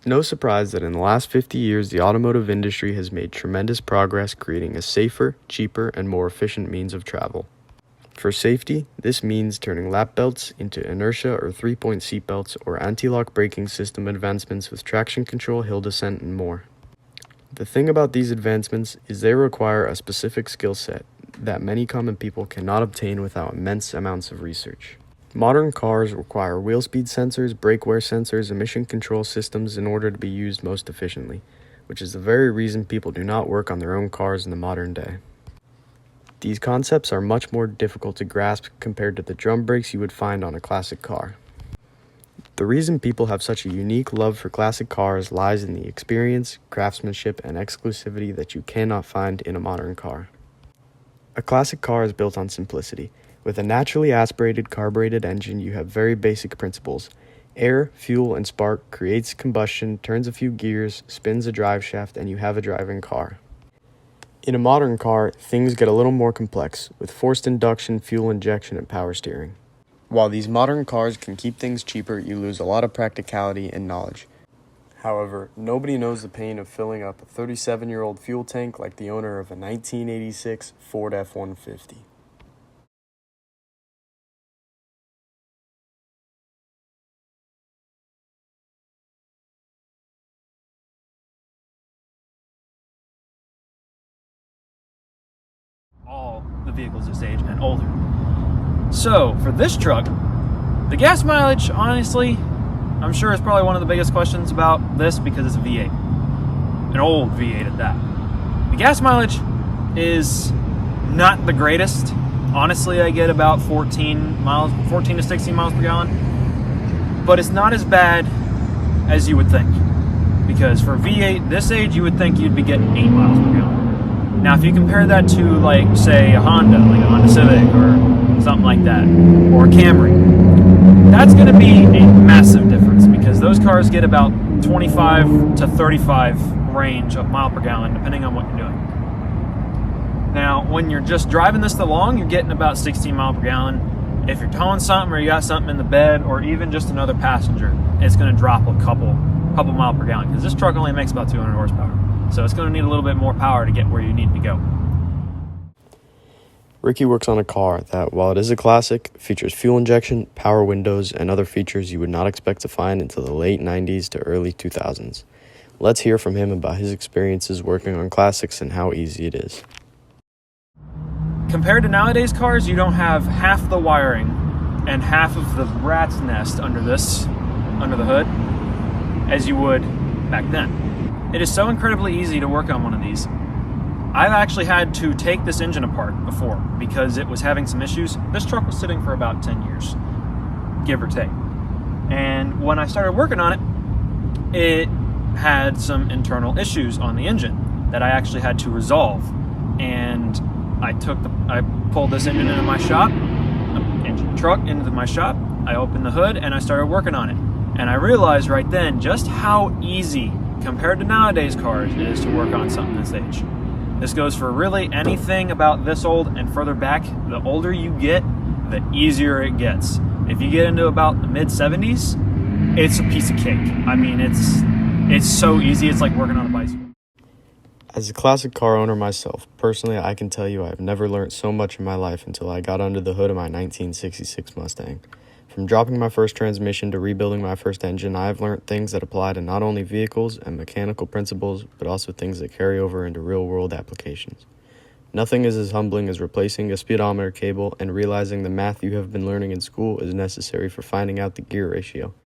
No surprise that in the last 50 years, the automotive industry has made tremendous progress creating a safer, cheaper, and more efficient means of travel. For safety, this means turning lap belts into inertia or three-point seat belts or anti-lock braking system advancements with traction control, hill descent, and more. The thing about these advancements is they require a specific skill set that many common people cannot obtain without immense amounts of research. Modern cars require wheel speed sensors, brake wear sensors, emission control systems in order to be used most efficiently, which is the very reason people do not work on their own cars in the modern day. These concepts are much more difficult to grasp compared to the drum brakes you would find on a classic car. The reason people have such a unique love for classic cars lies in the experience, craftsmanship, and exclusivity that you cannot find in a modern car. A classic car is built on simplicity. With a naturally aspirated carbureted engine, you have very basic principles. Air, fuel, and spark creates combustion, turns a few gears, spins a drive shaft, and you have a driving car. In a modern car, things get a little more complex, with forced induction, fuel injection, and power steering. While these modern cars can keep things cheaper, you lose a lot of practicality and knowledge. However, nobody knows the pain of filling up a 37-year-old fuel tank like the owner of a 1986 Ford F-150. All the vehicles this age and older. So for this truck, the gas mileage, honestly, I'm sure is probably one of the biggest questions about this because it's a V8, an old V8 at that. The gas mileage is not the greatest. Honestly, I get about 14 to 16 miles per gallon, but it's not as bad as you would think, because for a V8 this age, you would think you'd be getting 8 miles per gallon. Now, if you compare that to, like, say, a Honda, like a Honda Civic or something like that, or a Camry, that's going to be a massive difference because those cars get about 25 to 35 range of mile per gallon, depending on what you're doing. Now, when you're just driving this along, you're getting about 16 mile per gallon. If you're towing something or you got something in the bed or even just another passenger, it's going to drop a couple mile per gallon because this truck only makes about 200 horsepower. So it's going to need a little bit more power to get where you need to go. Ricky works on a car that, while it is a classic, features fuel injection, power windows, and other features you would not expect to find until the late 90s to early 2000s. Let's hear from him about his experiences working on classics and how easy it is. Compared to nowadays cars, you don't have half the wiring and half of the rat's nest under the hood as you would back then. It is so incredibly easy to work on one of these. I've actually had to take this engine apart before because it was having some issues. This truck was sitting for about 10 years, give or take. And when I started working on it, it had some internal issues on the engine that I actually had to resolve. And I pulled this engine into my shop, truck into my shop. I opened the hood and I started working on it. And I realized right then just how easy compared to nowadays cars it is to work on something this age. This goes for really anything about this old and further back. The older you get, the easier it gets. If you get into about the mid-70s, it's a piece of cake. I mean, it's so easy, it's like working on a bicycle. As a classic car owner myself, personally, I can tell you I've never learned so much in my life until I got under the hood of my 1966 Mustang. From dropping my first transmission to rebuilding my first engine, I have learned things that apply to not only vehicles and mechanical principles, but also things that carry over into real-world applications. Nothing is as humbling as replacing a speedometer cable and realizing the math you have been learning in school is necessary for finding out the gear ratio.